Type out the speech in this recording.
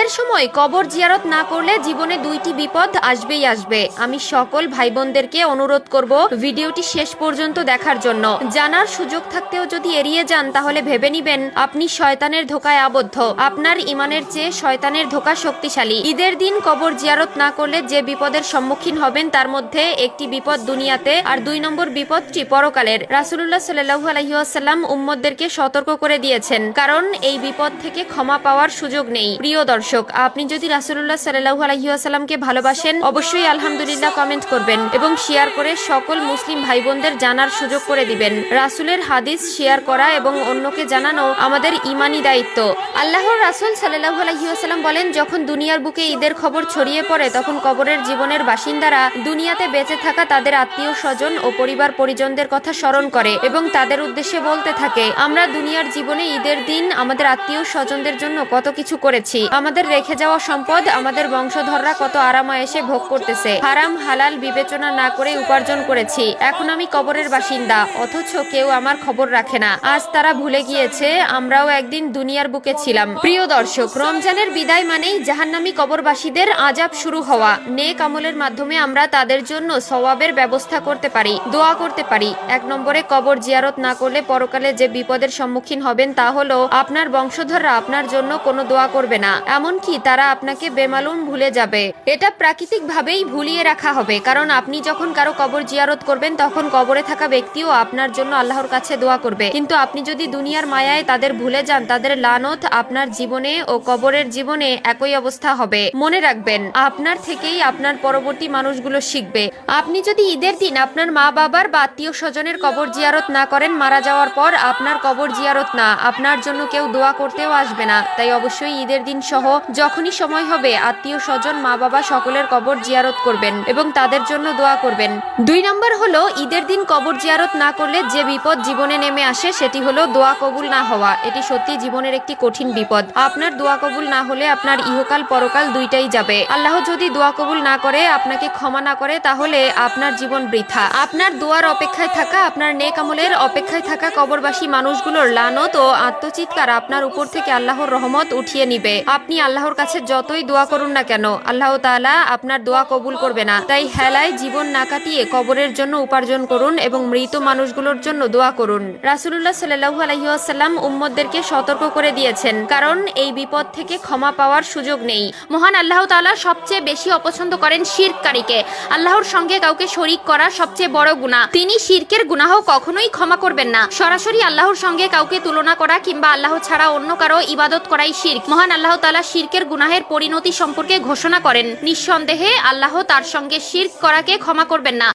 ঈদের সময় কবর জিয়ারত না করলে জীবনে দুইটি বিপদ আসবেই আসবে। আমি সকল ভাই বোনদেরকে অনুরোধ করব ভিডিওটি শেষ পর্যন্ত দেখার জন্য। জানার সুযোগ থাকতেও যদি এড়িয়ে যান তাহলে ভেবে নিবেন আপনি শয়তানের ধোকায় আবদ্ধ। আপনার ইমানের চেয়ে শয়তানের ধোকা শক্তিশালী। ঈদের দিন কবর জিয়ারত না করলে যে বিপদের সম্মুখীন হবেন তার মধ্যে একটি বিপদ দুনিয়াতে আর ২ নম্বর বিপদটি পরকালের। রাসূলুল্লাহ সাল্লাল্লাহু আলাইহি ওয়াসাল্লাম উম্মতদেরকে সতর্ক করে দিয়েছেন, কারণ এই বিপদ থেকে ক্ষমা পাওয়ার সুযোগ নেই। প্রিয় দর্শক, আপনি যদি রাসূলুল্লাহ সাল্লাল্লাহু আলাইহি ওয়াসাল্লামকে ভালোবাসেন অবশ্যই আলহামদুলিল্লাহ কমেন্ট করবেন এবং শেয়ার করে সকল মুসলিম ভাই বোনদের জানার সুযোগ করে দিবেন। রাসূলের হাদিস শেয়ার করা এবং অন্যকে জানানো আমাদের ঈমানি দায়িত্ব। আল্লাহর রাসূল সাল্লাল্লাহু আলাইহি ওয়াসাল্লাম বলেন, যখন দুনিয়ার বুকে ঈদের খবর ছড়িয়ে পড়ে তখন কবরের জীবনের বাসিন্দারা দুনিয়াতে বেঁচে থাকা তাদের আত্মীয় স্বজন ও পরিবার পরিজনদের কথা স্মরণ করে এবং তাদের উদ্দেশ্যে বলতে থাকে, আমরা দুনিয়ার জীবনে ঈদের দিন আমাদের আত্মীয় স্বজনদের জন্য কত কিছু করেছি। আমাদের রেখে যাওয়া সম্পদ আমাদের বংশধররা কত আরামায়েশে ভোগ করতেছে। হারাম হালাল বিবেচনা না করে উপার্জন করেছি। এখন আমি কবরের বাসিন্দা, অথচ কেউ আমার খবর রাখে না। আজ তারা ভুলে গিয়েছে আমরাও একদিন দুনিয়ার বুকে ছিলাম। প্রিয় দর্শক, রমজানের বিদায় মানেই জাহান্নামী কবরবাসীদের আযাব শুরু হওয়া। নেক আমলের মাধ্যমে আমরা তাদের জন্য সওয়াবের ব্যবস্থা করতে পারি, দোয়া করতে পারি। ১ নম্বরে, কবর জিয়ারত না করলে পরকালে যে বিপদের সম্মুখীন হবেন তা হলো আপনার বংশধররা আপনার জন্য কোনো দোয়া করবে না, এমনকি তারা আপনাকে বেমালুম ভুলে যাবে। এটা প্রাকৃতিক ভাবেই ভুলিয়ে রাখা হবে, কারণ আপনি যখন কারো কবর জিয়ারত করবেন তখন কবরে থাকা ব্যক্তিও আপনার জন্য আল্লাহর কাছে দোয়া করবে। কিন্তু আপনি যদি দুনিয়ার মায়ায় তাদের ভুলে যান, তাদের লানত আপনার জীবনে ও কবরের জীবনে একই অবস্থা হবে। মনে রাখবেন, আপনার থেকেই আপনার পরবর্তী মানুষগুলো শিখবে। আপনি যদি ঈদের দিন আপনার মা বাবার বা আত্মীয় স্বজনের কবর জিয়ারত না করেন, মারা যাওয়ার পর আপনার কবর জিয়ারত না, আপনার জন্য কেউ দোয়া করতেও আসবে না। তাই অবশ্যই ঈদের দিন সহ যখনই সময় হবে আত্মীয় স্বজন মা বাবা সকলের কবর জিয়ারত করবেন এবং তাদের জন্য দোয়া করবেন। ২ নম্বর হলো, ঈদের দিন কবর জিয়ারত না করলে যে বিপদ জীবনে নেমে আসে সেটি হলো দোয়া কবুল না হওয়া। এটি সত্যি জীবনের একটি কঠিন বিপদ। আপনার দোয়া কবুল না হলে আপনার ইহকাল পরকাল দুইটাই যাবে। আল্লাহ যদি দোয়া কবুল না করে, আপনাকে ক্ষমা না করে, তাহলে আপনার জীবন বৃথা। আপনার দোয়ার অপেক্ষায় থাকা, আপনার নেক আমলের অপেক্ষায় থাকা কবরবাসী মানুষগুলোর লানত ও আত্মচিৎকার আপনার উপর থেকে আল্লাহর রহমত উঠিয়ে নিবে। আপনি আল্লাহর কাছে যতই দোয়া করুন না কেন, আল্লাহ তাআলা আপনার দোয়া কবুল করবে না। তাই হেলায় জীবন না কাটিয়ে কবরের জন্য উপার্জন করুন এবং মৃত মানুষগুলোর জন্য দোয়া করুন। রাসূলুল্লাহ সাল্লাল্লাহু আলাইহি ওয়াসাল্লাম উম্মতদেরকে সতর্ক করে দিয়েছেন, কারণ এই বিপদ থেকে ক্ষমা পাওয়ার সুযোগ নেই। মহান আল্লাহ তাআলা সবচেয়ে বেশি অপছন্দ করেন শিরককারীকে। আল্লাহর সঙ্গে কাউকে শরীক করা সবচেয়ে বড় গুনাহ। তিনি শিরকের গুনাহ কখনোই ক্ষমা করবেন না। সরাসরি আল্লাহর সঙ্গে কাউকে তুলনা করা কিংবা আল্লাহ ছাড়া অন্য কারো ইবাদত করাই শিরক। মহান আল্লাহ তাআলা শিরকের গুনাহের পরিণতি সম্পর্কে ঘোষণা করেন, নিঃসন্দেহে আল্লাহ তার সঙ্গে শিরক করাকে ক্ষমা করবেন না।